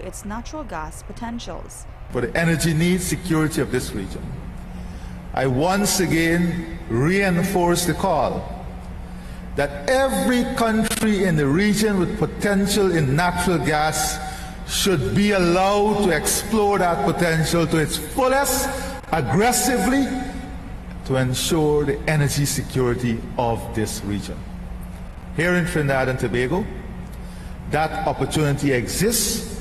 its natural gas potentials. For the energy needs security of this region, I once again reinforce the call that every country in the region with potential in natural gas should be allowed to explore that potential to its fullest, aggressively, to ensure the energy security of this region. Here in Trinidad and Tobago, that opportunity exists,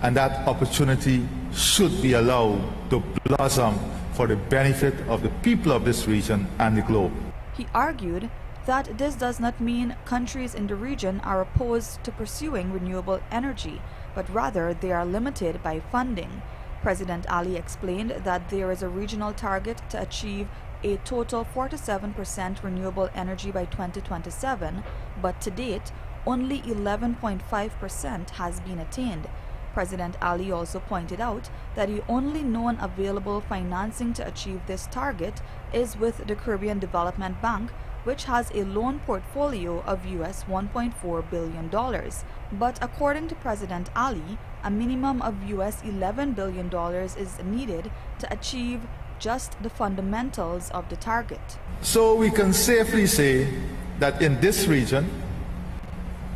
and that opportunity should be allowed to blossom for the benefit of the people of this region and the globe. He argued that this does not mean countries in the region are opposed to pursuing renewable energy, but rather they are limited by funding. President Ali explained that there is a regional target to achieve a total 47% renewable energy by 2027, but to date, only 11.5% has been attained. President Ali also pointed out that the only known available financing to achieve this target is with the Caribbean Development Bank, which has a loan portfolio of US $1.4 billion. But according to President Ali, a minimum of US $11 billion is needed to achieve just the fundamentals of the target. So we can safely say that in this region,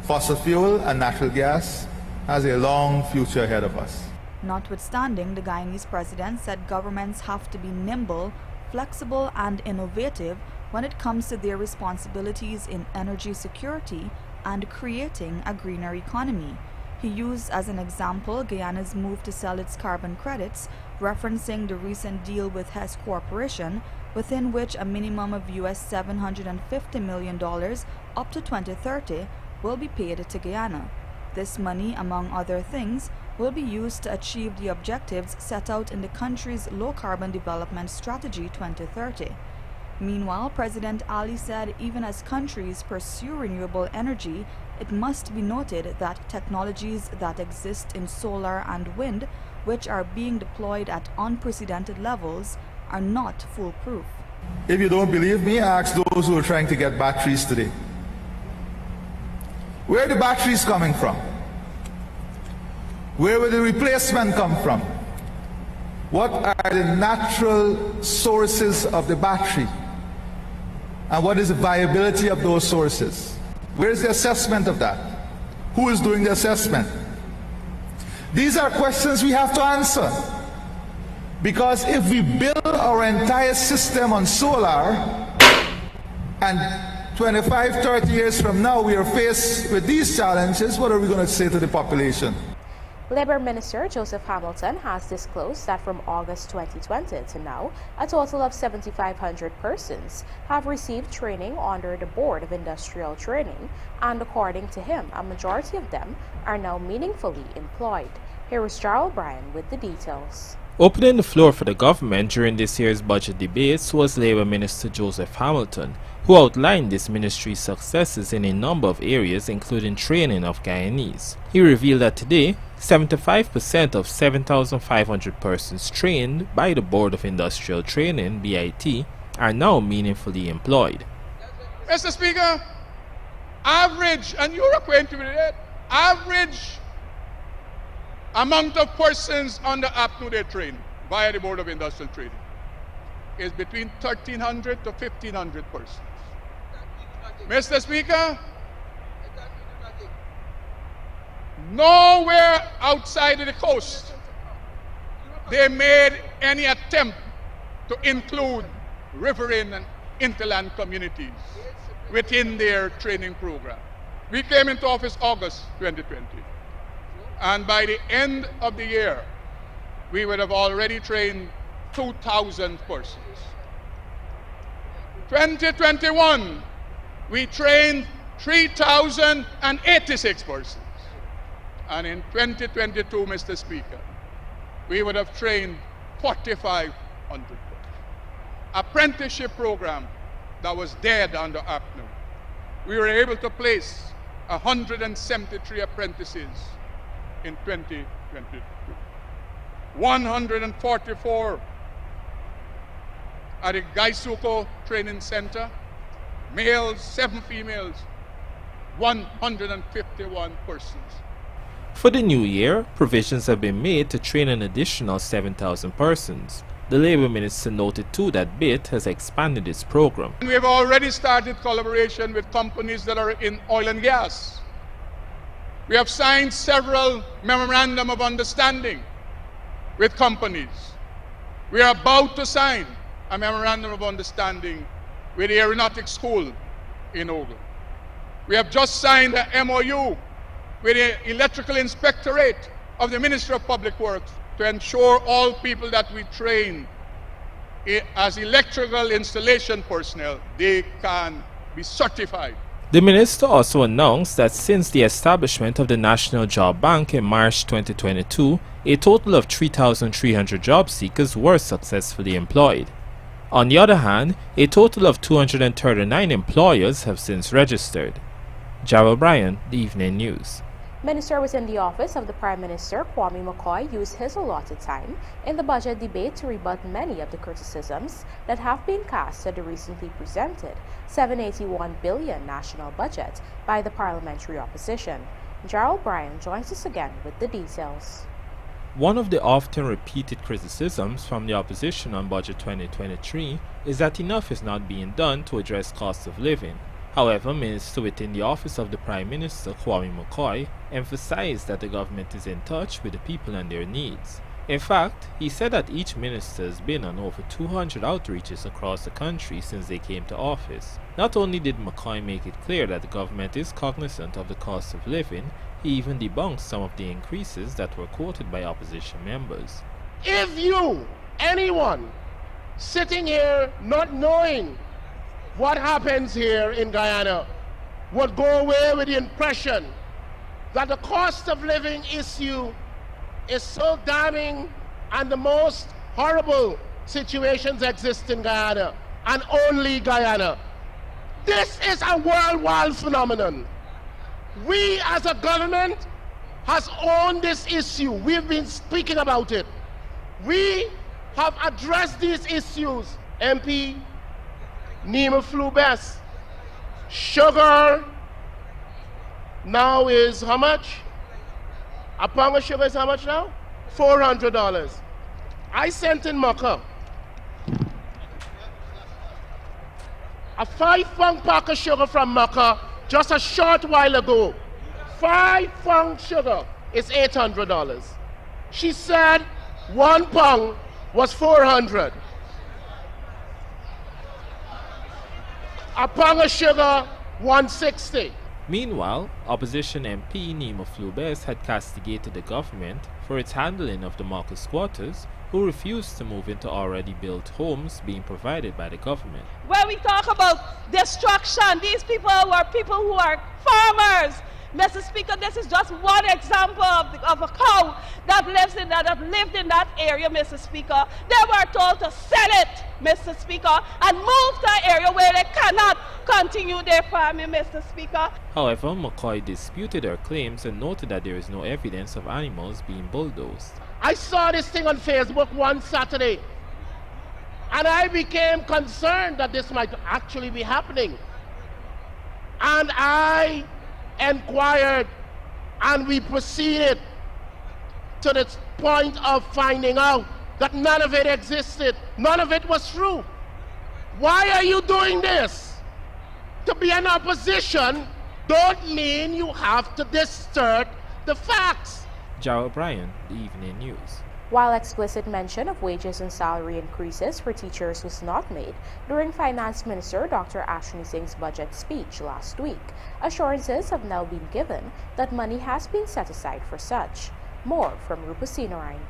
fossil fuel and natural gas has a long future ahead of us. Notwithstanding, the Guyanese president said governments have to be nimble, flexible, and innovative when it comes to their responsibilities in energy security and creating a greener economy. He used as an example Guyana's move to sell its carbon credits, referencing the recent deal with Hess Corporation, within which a minimum of US $750 million up to 2030 will be paid to Guyana. This money, among other things, will be used to achieve the objectives set out in the country's low-carbon development strategy 2030. Meanwhile, President Ali said even as countries pursue renewable energy, it must be noted that technologies that exist in solar and wind, which are being deployed at unprecedented levels, are not foolproof. If you don't believe me, ask those who are trying to get batteries today. Where are the batteries coming from? Where will the replacement come from? What are the natural sources of the battery? And what is the viability of those sources? Where is the assessment of that? Who is doing the assessment? These are questions we have to answer. Because if we build our entire system on solar, and 25, 30 years from now we are faced with these challenges, what are we going to say to the population? Labour Minister Joseph Hamilton has disclosed that from August 2020 to now, a total of 7,500 persons have received training under the Board of Industrial Training, and according to him, a majority of them are now meaningfully employed. Here is Gerald Bryan with the details. Opening the floor for the government during this year's budget debates was Labour Minister Joseph Hamilton, who outlined this ministry's successes in a number of areas, including training of Guyanese. He revealed that today, 75% of 7,500 persons trained by the Board of Industrial Training, BIT, are now meaningfully employed. Mr. Speaker, average, and you're acquainted with it, average amount of persons under APNU trained via the Board of Industrial Training is between 1,300 to 1,500 persons. Mr. Speaker, nowhere outside of the coast they made any attempt to include riverine and interland communities within their training program. We came into office August 2020, and by the end of the year we would have already trained 2,000 persons. 2021 we trained 3,086 persons. And in 2022, Mr. Speaker, we would have trained 4,500 persons. Apprenticeship program that was dead under APNU. We were able to place 173 apprentices in 2022. 144 at the Gaisuko Training Center, males, 7 females, 151 persons. For the new year, provisions have been made to train an additional 7,000 persons. The Labour Minister noted too that BIT has expanded its program. We have already started collaboration with companies that are in oil and gas. We have signed several memorandum of understanding with companies. We are about to sign a memorandum of understanding with the Aeronautics School in Ogle. We have just signed a MOU with the Electrical Inspectorate of the Ministry of Public Works to ensure all people that we train as electrical installation personnel, they can be certified. The minister also announced that since the establishment of the National Job Bank in March 2022, a total of 3,300 job seekers were successfully employed. On the other hand, a total of 239 employers have since registered. Jarrell Bryan, The Evening News. Minister within the office of the Prime Minister, Kwame McCoy, used his allotted time in the budget debate to rebut many of the criticisms that have been cast at the recently presented $781 billion national budget by the parliamentary opposition. Jarrell Bryan joins us again with the details. One of the often repeated criticisms from the opposition on Budget 2023 is that enough is not being done to address cost of living. However, Minister within the office of the Prime Minister, Kwame McCoy, emphasized that the government is in touch with the people and their needs. In fact, he said that each minister has been on over 200 outreaches across the country since they came to office. Not only did McCoy make it clear that the government is cognizant of the cost of living, he even debunked some of the increases that were quoted by opposition members. If you, anyone, sitting here not knowing what happens here in Guyana, would go away with the impression that the cost of living issue is so damning and the most horrible situations exist in Guyana, and only Guyana. This is a worldwide phenomenon. We as a government has owned this issue. We've been speaking about it. We have addressed these issues. MP Nima flew best. Sugar now is how much? A pound of sugar is how much now? $400. I sent in Maca a 5-pound pack of sugar from Maca just a short while ago. 5-pound sugar is $800. She said 1 pound was $400. A pound of sugar, $160. Meanwhile, opposition MP Nima Flubes had castigated the government for its handling of the Marcus quarters, who refused to move into already built homes being provided by the government. When we talk about destruction, these people were people who are farmers. Mr. Speaker, this is just one example of a cow that lived in that area, Mr. Speaker. They were told to sell it, Mr. Speaker, and move to an area where they cannot continue their farming, Mr. Speaker. However, McCoy disputed her claims and noted that there is no evidence of animals being bulldozed. I saw this thing on Facebook one Saturday, and I became concerned that this might actually be happening. And I inquired, and we proceeded to the point of finding out that none of it existed. None of it was true. Why are you doing this? To be in opposition don't mean you have to distort the facts. Jarrell Bryan, The Evening News. While explicit mention of wages and salary increases for teachers was not made during Finance Minister Dr. Ashni Singh's budget speech last week, assurances have now been given that money has been set aside for such. More from Rupa Sinarain.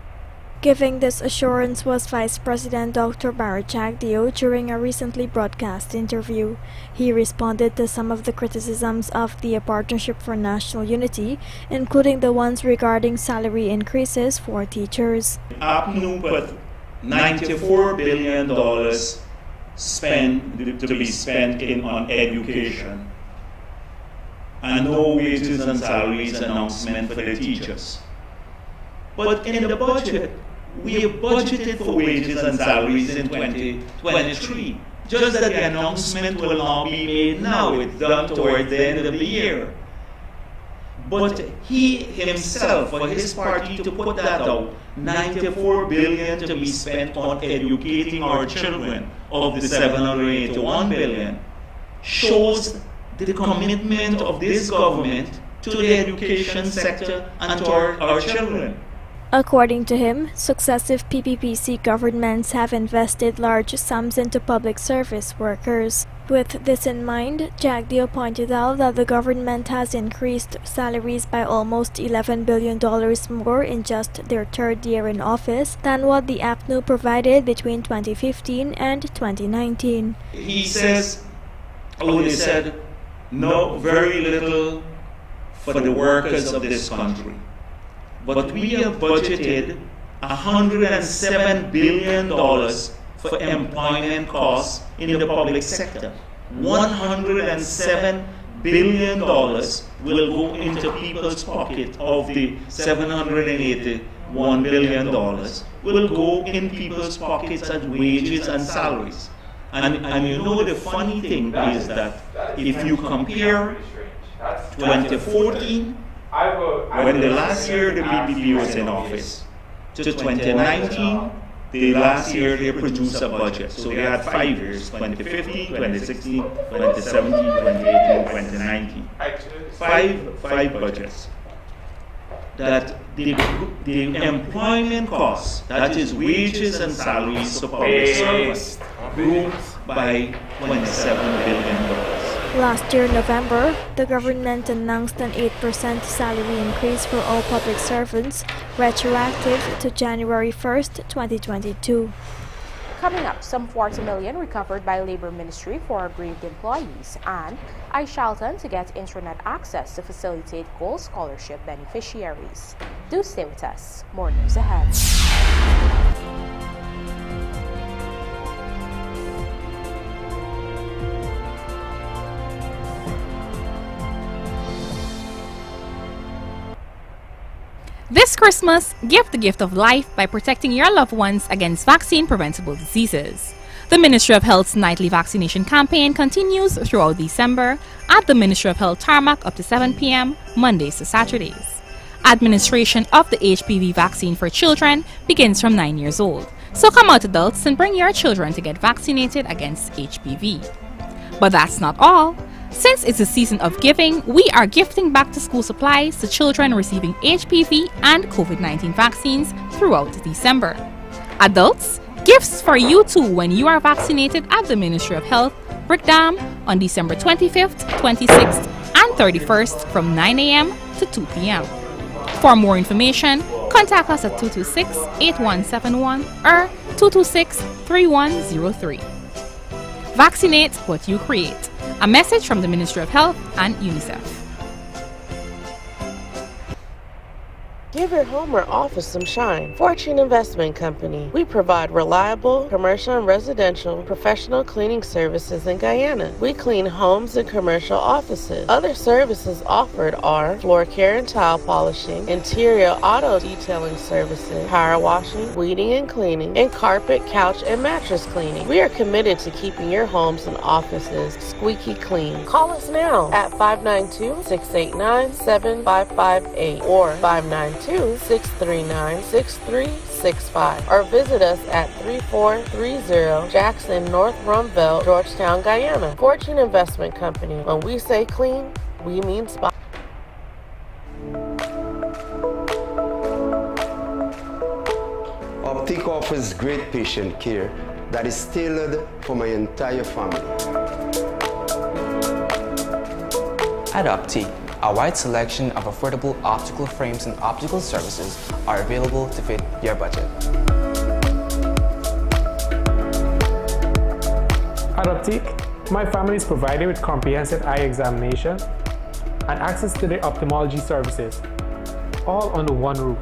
Giving this assurance was Vice President Dr. JAGDEO during a recently broadcast interview. He responded to some of the criticisms of the Partnership for National Unity, including the ones regarding salary increases for teachers. APNU put $94 billion to be spent on education, and no wages and salaries announcement for the teachers. But in the budget, we have budgeted for wages and salaries in 2023. Just that the announcement will not be made now, it's done towards the end of the year. but he himself or his party to put that out, 94 billion to be spent on educating our children of the 781 billion, shows the commitment of this government to the education sector and to our children. According to him, successive PPPC governments have invested large sums into public service workers. With this in mind, JAGDEO pointed out that the government has increased salaries by almost $11 billion more in just their third year in office than what the APNU provided between 2015 and 2019. He says, they said, no, very little for the workers of this country. But we have budgeted $107 billion for employment costs in the public sector. $107 billion will go into people's pocket of the $781 billion will go in people's pockets as wages and salaries. And you know the funny thing is that if you compare 2014, when the last year the PPP was in office, to 2019, the last year they produced a budget. So they had 5 years, 2015, 2016, 2017, 2018, 2019. Five budgets. That the employment costs, that is wages and salaries to public servants, grew by $27 billion. Last year, November, the government announced an 8% salary increase for all public servants, retroactive to January 1st, 2022. Coming up, some $40 million recovered by Labor Ministry for aggrieved employees, and iShelton to get internet access to facilitate Gold Scholarship beneficiaries. Do stay with us. More news ahead. This Christmas, give the gift of life by protecting your loved ones against vaccine-preventable diseases. The Ministry of Health's nightly vaccination campaign continues throughout December at the Ministry of Health tarmac up to 7 p.m. Mondays to Saturdays. Administration of the HPV vaccine for children begins from 9 years old. So come out, adults, and bring your children to get vaccinated against HPV. But that's not all. Since it's a season of giving, we are gifting back to school supplies to children receiving HPV and COVID-19 vaccines throughout December. Adults, gifts for you too when you are vaccinated at the Ministry of Health, Brickdam, on December 25th, 26th, and 31st from 9 a.m. to 2 p.m. For more information, contact us at 226-8171 or 226-3103. Vaccinate what you create. A message from the Ministry of Health and UNICEF. Give your home or office some shine. Fortune Investment Company. We provide reliable commercial and residential professional cleaning services in Guyana. We clean homes and commercial offices. Other services offered are floor care and tile polishing, interior auto detailing services, power washing, weeding and cleaning, and carpet, couch, and mattress cleaning. We are committed to keeping your homes and offices squeaky clean. Call us now at 592-689-7558 or 592-639-6365 or visit us at 3430 Jackson North Rumville, Georgetown, Guyana. Fortune Investment Company. When we say clean, we mean spot. Optic offers great patient care that is tailored for my entire family. At Optic, a wide selection of affordable optical frames and optical services are available to fit your budget. At Optic, my family is provided with comprehensive eye examination and access to their ophthalmology services, all under one roof.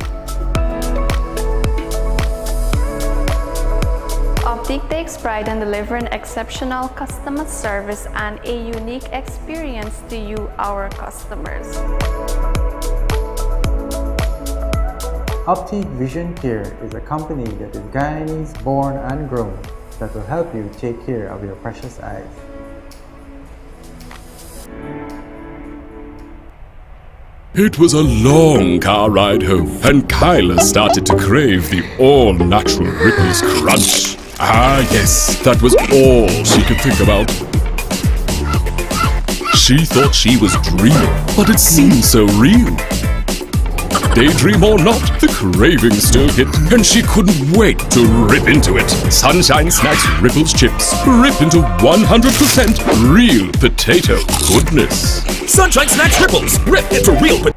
Optic takes pride in delivering exceptional customer service and a unique experience to you, our customers. Optic Vision Care is a company that is Guyanese born and grown that will help you take care of your precious eyes. It was a long car ride home, and Kyla started to crave the all-natural Ripples Crunch. Ah yes, that was all she could think about. She thought she was dreaming, but it seemed so real. Daydream or not, the craving still hit, and she couldn't wait to rip into it. Sunshine Snacks Ripples Chips. Rip into 100% real potato goodness. Sunshine Snacks Ripples. Rip into real potato.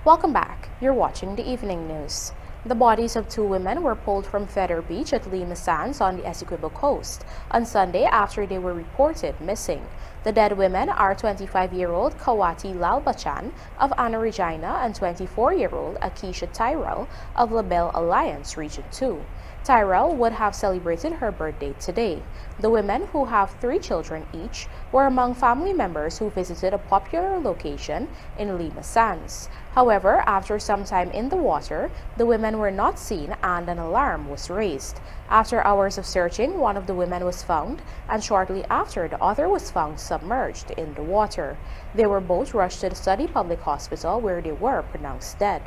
Welcome back. You're watching the evening news. The bodies of two women were pulled from Feather Beach at Lima Sands on the ESSEQUIBO coast on Sunday after they were reported missing. The dead women are 25-year-old Kawati Lalbachan of Anna Regina and 24-year-old Akisha Tyrell of LaBelle Alliance Region 2. Tyrell would have celebrated her birthday today. The women, who have 3 children each, were among family members who visited a popular location in Lima Sands. However, after some time in the water, the women were not seen and an alarm was raised. After hours of searching, one of the women was found, and shortly after, the other was found submerged in the water. They were both rushed to the Study Public Hospital, where they were pronounced dead.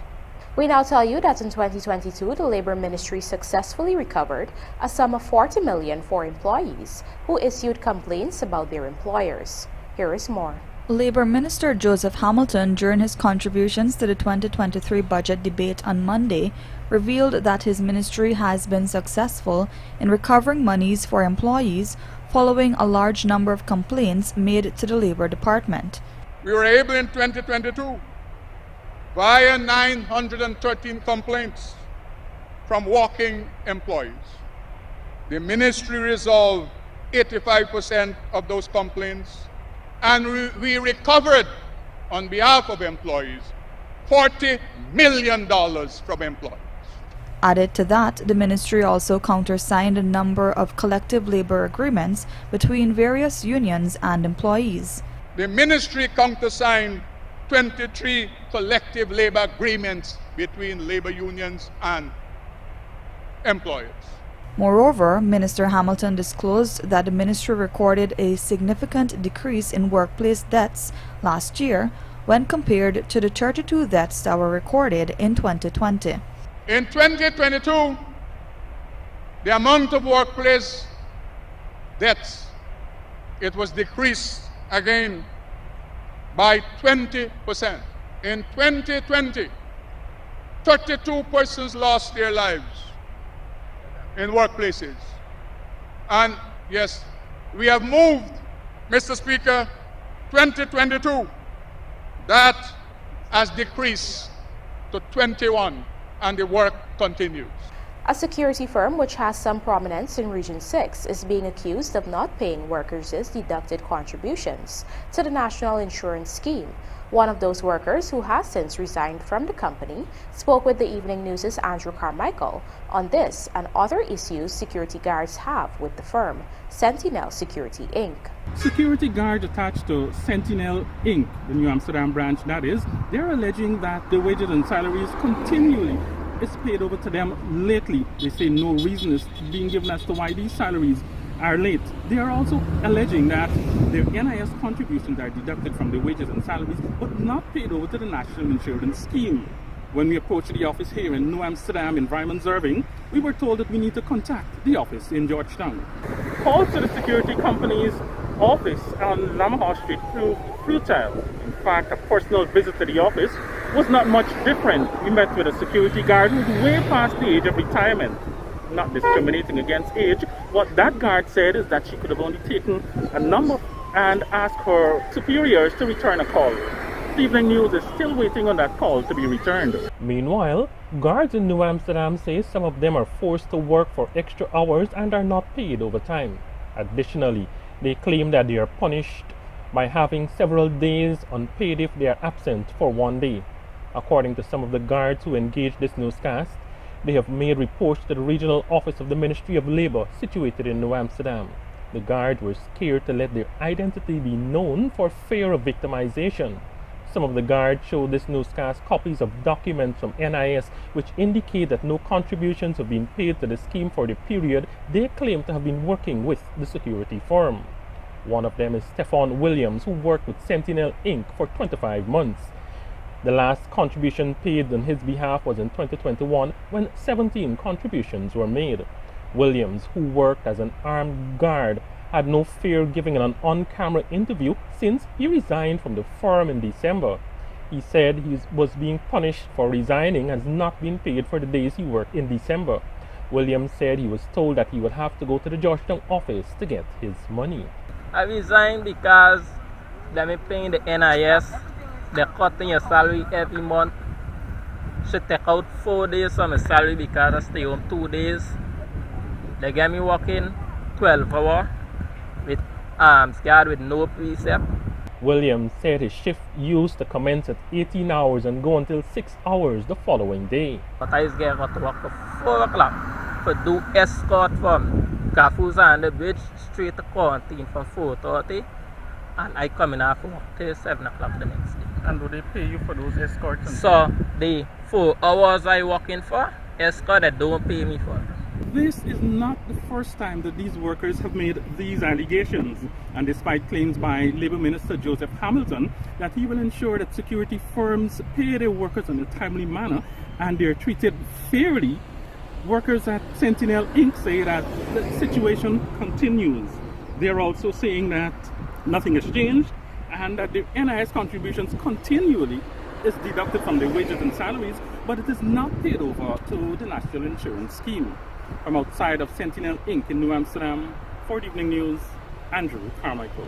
We now tell you that in 2022, the Labor Ministry successfully recovered a sum of $40 million for employees who issued complaints about their employers. Here is more. Labor Minister Joseph Hamilton, during his contributions to the 2023 budget debate on Monday, revealed that his ministry has been successful in recovering monies for employees following a large number of complaints made to the Labor Department. We were able in 2022, via 913 complaints from walking employees. The ministry resolved 85% of those complaints, and we recovered, on behalf of employees, $40 million from employees. Added to that, the ministry also countersigned a number of collective labor agreements between various unions and employees. The ministry countersigned 23 collective labor agreements between labor unions and employers. Moreover, Minister Hamilton disclosed that the ministry recorded a significant decrease in workplace deaths last year when compared to the 32 deaths that were recorded in 2020. In 2022, the amount of workplace deaths, it was decreased again by 20%. In 2020, 32 persons lost their lives in workplaces. And yes, we have moved, Mr. Speaker, 2022, that has decreased to 21, and the work continues. A security firm which has some prominence in Region 6 is being accused of not paying workers' deducted contributions to the National Insurance Scheme. One of those workers, who has since resigned from the company, spoke with the Evening News' Andrew Carmichael on this and other issues security guards have with the firm, Sentinel Security Inc. Security guards attached to Sentinel Inc., the New Amsterdam branch that is, they're alleging that the wages and salaries continually is paid over to them lately. They say no reason is being given as to why these salaries are late. They are also alleging that their NIS contributions are deducted from their wages and salaries but not paid over to the National Insurance Scheme. When we approached the office here in New Amsterdam Environment Serving, we were told that we need to contact the office in Georgetown. Calls to the security company's office on Lamahal Street proved futile. In fact, a personal visit to the office was not much different. We met with a security guard who was way past the age of retirement. Not discriminating against age, what that guard said is that she could have only taken a number and asked her superiors to return a call. The Evening News is still waiting on that call to be returned. Meanwhile, guards in New Amsterdam say some of them are forced to work for extra hours and are not paid overtime. Additionally, they claim that they are punished by having several days unpaid if they are absent for one day. According to some of the guards who engaged this newscast, they have made reports to the regional office of the Ministry of Labour situated in New Amsterdam. The guards were scared to let their identity be known for fear of victimization. Some of the guards showed this newscast copies of documents from NIS which indicate that no contributions have been paid to the scheme for the period they claim to have been working with the security firm. One of them is Stefan Williams, who worked with Sentinel Inc. for 25 months. The last contribution paid on his behalf was in 2021 when 17 contributions were made. Williams, who worked as an armed guard, had no fear giving an on-camera interview since he resigned from the firm in December. He said he was being punished for resigning and has not been paid for the days he worked in December. Williams said he was told that he would have to go to the Georgetown office to get his money. I resigned because they're paying the NIS. They're cutting your salary every month. Should take out 4 days from my salary because I stay home 2 days. They get me working 12 hours with arms guard with no precept. Williams said his shift used to commence at 18 hours and go until 6 hours the following day. But I just get to work at 4 o'clock to do escort from Carrefour's on the bridge straight to quarantine from 4:30, and I come in after work till 7 o'clock the next day. And do they pay you for those escorts? So the 4 hours I working for, escort they don't pay me for. This is not the first time that these workers have made these allegations, and despite claims by Labour Minister Joseph Hamilton that he will ensure that security firms pay their workers in a timely manner and they're treated fairly, workers at Sentinel Inc. say that the situation continues. They're also saying that nothing has changed and that the NIS contributions continually is deducted from their wages and salaries, but it is not paid over to the National Insurance Scheme. From outside of Sentinel Inc. in New Amsterdam, for the Evening News, Andrew Carmichael.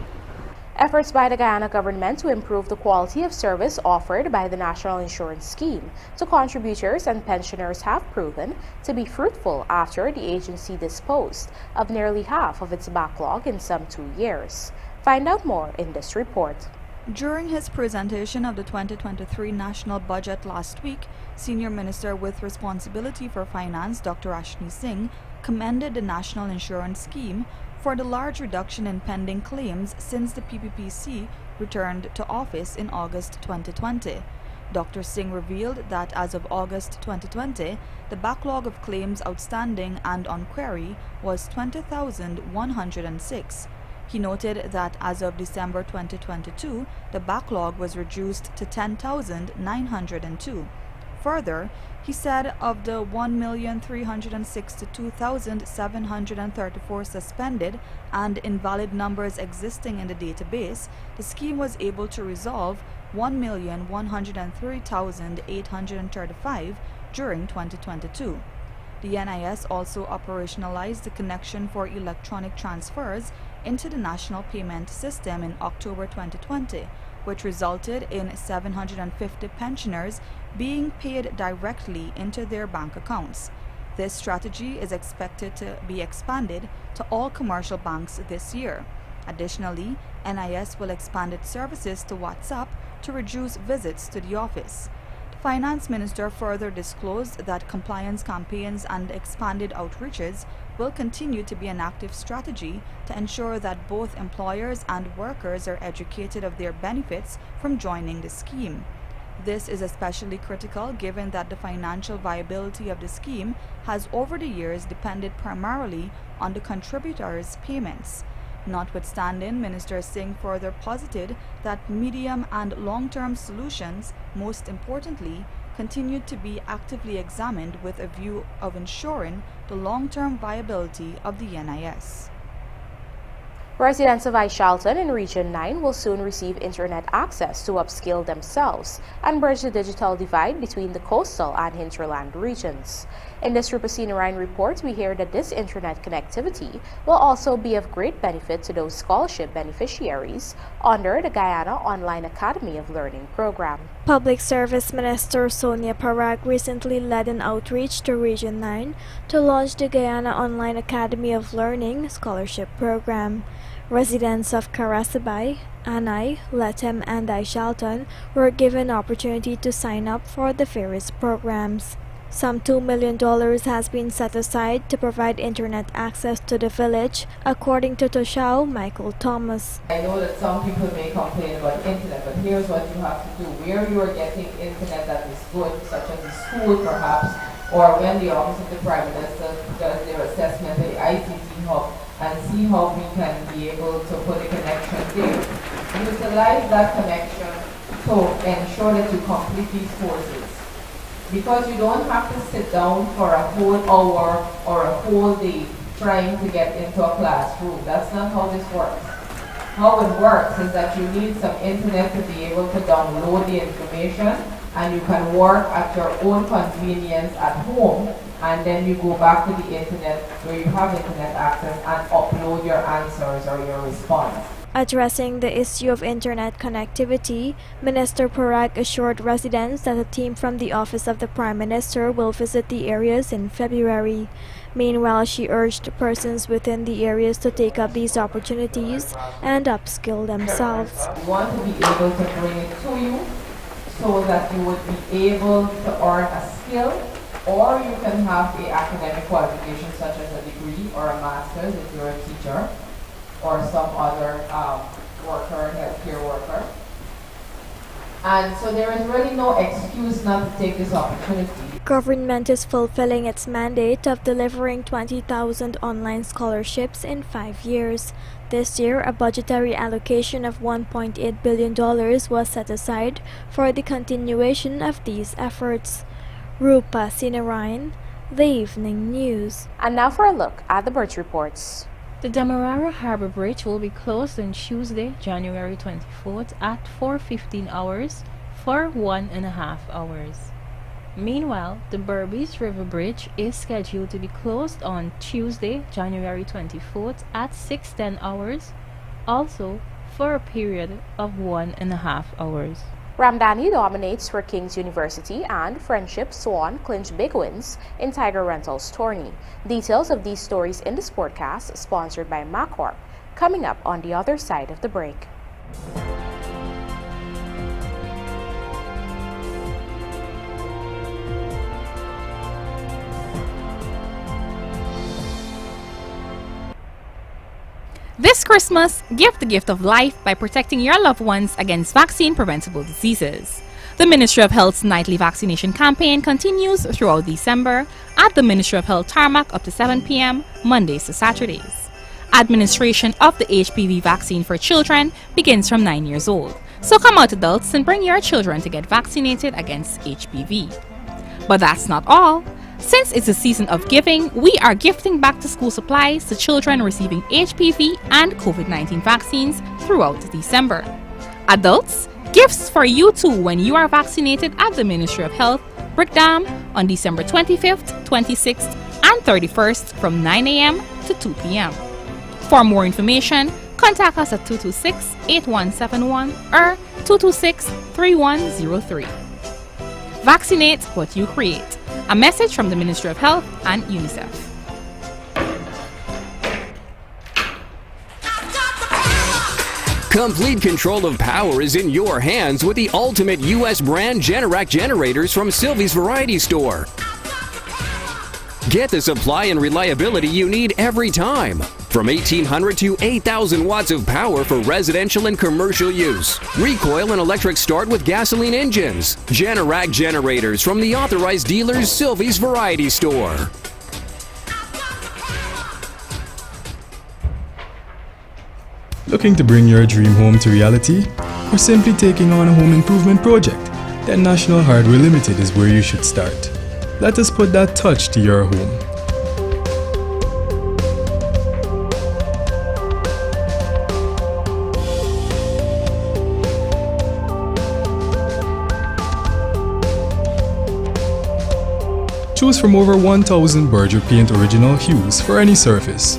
Efforts by the Guyana government to improve the quality of service offered by the National Insurance Scheme to contributors and pensioners have proven to be fruitful after the agency disposed of nearly half of its backlog in some 2 years. Find out more in this report. During his presentation of the 2023 national budget last week, Senior Minister with responsibility for finance, Dr. Ashni Singh, commended the National Insurance Scheme for the large reduction in pending claims since the PPPC returned to office in August 2020. Dr. Singh revealed that as of August 2020, the backlog of claims outstanding and on query was 20,106. He noted that as of December 2022, the backlog was reduced to 10,902. Further, he said of the 1,362,734 suspended and invalid numbers existing in the database, the scheme was able to resolve 1,103,835 during 2022. The NIS also operationalized the connection for electronic transfers into the national payment system in October 2020, which resulted in 750 pensioners being paid directly into their bank accounts. This strategy is expected to be expanded to all commercial banks this year. Additionally, NIS will expand its services to WhatsApp to reduce visits to the office. The Finance Minister further disclosed that compliance campaigns and expanded outreaches will continue to be an active strategy to ensure that both employers and workers are educated of their benefits from joining the scheme. This is especially critical given that the financial viability of the scheme has over the years depended primarily on the contributors' payments. Notwithstanding, Minister Singh further posited that medium and long-term solutions, most importantly, continued to be actively examined with a view of ensuring the long-term viability of the NIS. Residents of Aishalton in Region 9 will soon receive internet access to upskill themselves and bridge the digital divide between the coastal and hinterland regions. In this Rupasina Ryan report, we hear that this internet connectivity will also be of great benefit to those scholarship beneficiaries under the Guyana Online Academy of Learning program. Public Service Minister Sonia Parag recently led an outreach to Region 9 to launch the Guyana Online Academy of Learning scholarship program. Residents of Karasabay, Anay, Letem, and Aishalton were given opportunity to sign up for the various programs. Some $2 million has been set aside to provide internet access to the village, according to Toshao Michael Thomas. I know that some people may complain about internet, but here's what you have to do. Where you are getting internet that is good, such as a school perhaps, or when the Office of the Prime Minister does their assessment of the ICT hub and see how we can be able to put a connection there. Utilize that connection to ensure that you complete these courses. Because you don't have to sit down for a whole hour or a whole day trying to get into a classroom. That's not how this works. How it works is that you need some internet to be able to download the information, and you can work at your own convenience at home, and then you go back to the internet where you have internet access and upload your answers or your response. Addressing the issue of internet connectivity, Minister Parag assured residents that a team from the Office of the Prime Minister will visit the areas in February. Meanwhile, she urged persons within the areas to take up these opportunities and upskill themselves. We want to be able to bring it to you so that you would be able to earn a skill, or you can have an academic qualification such as a degree or a master's if you're a teacher, or some other worker, healthcare worker. And so there is really no excuse not to take this opportunity. Government is fulfilling its mandate of delivering 20,000 online scholarships in 5 years. This year, a budgetary allocation of $1.8 billion was set aside for the continuation of these efforts. Rupa Sinarayan, The Evening News. And now for a look at the bridge reports. The Demerara Harbour Bridge will be closed on Tuesday, January 24th at 4:15 hours for 1.5 hours. Meanwhile, the Berbice River Bridge is scheduled to be closed on Tuesday, January 24th at 6:10 hours, also for a period of 1.5 hours. Ramdani dominates for King's University, and Friendship Swan clinch big wins in Tiger Rentals tourney. Details of these stories in the Sportcast, sponsored by Maccorp, coming up on the other side of the break. This Christmas, give the gift of life by protecting your loved ones against vaccine-preventable diseases. The Ministry of Health's nightly vaccination campaign continues throughout December at the Ministry of Health tarmac up to 7 p.m. Mondays to Saturdays. Administration of the HPV vaccine for children begins from 9 years old. So come out, adults, and bring your children to get vaccinated against HPV. But that's not all. Since it's a season of giving, we are gifting back to school supplies to children receiving HPV and COVID-19 vaccines throughout December. Adults, gifts for you too when you are vaccinated at the Ministry of Health, Brickdam, on December 25th, 26th, and 31st from 9 a.m. to 2 p.m. For more information, contact us at 226-8171 or 226-3103. Vaccinate what you create. A message from the Ministry of Health and UNICEF. Complete control of power is in your hands with the ultimate U.S. brand Generac generators from Sylvie's Variety Store. Get the supply and reliability you need every time. From 1,800 to 8,000 watts of power for residential and commercial use. Recoil and electric start with gasoline engines. Generac generators from the authorized dealers Sylvie's Variety Store. Looking to bring your dream home to reality? Or simply taking on a home improvement project? Then National Hardware Limited is where you should start. Let us put that touch to your home. Choose from over 1,000 Berger Paint original hues for any surface.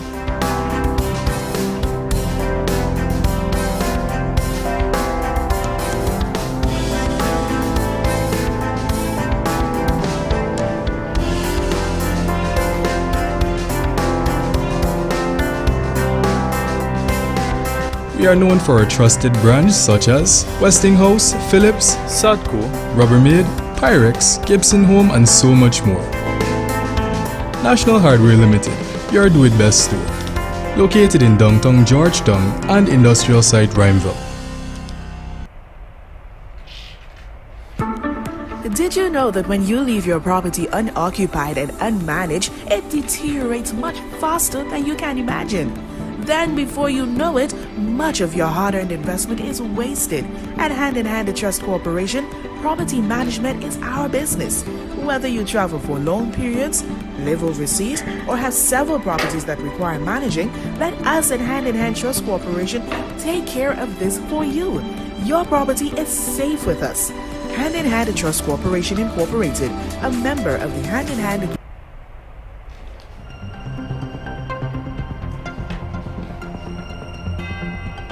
We are known for our trusted brands such as Westinghouse, Philips, Sadco, Rubbermaid, Pyrex, Gibson Home, and so much more. National Hardware Limited, your do-it-best store. Located in downtown Georgetown and industrial site Rhymeville. Did you know that when you leave your property unoccupied and unmanaged, it deteriorates much faster than you can imagine? Then before you know it, much of your hard-earned investment is wasted. At Hand in Hand Trust Corporation, property management is our business. Whether you travel for long periods, live overseas, or have several properties that require managing, let us at Hand in Hand Trust Corporation take care of this for you. Your property is safe with us. Hand in Hand Trust Corporation Incorporated, a member of the Hand in Hand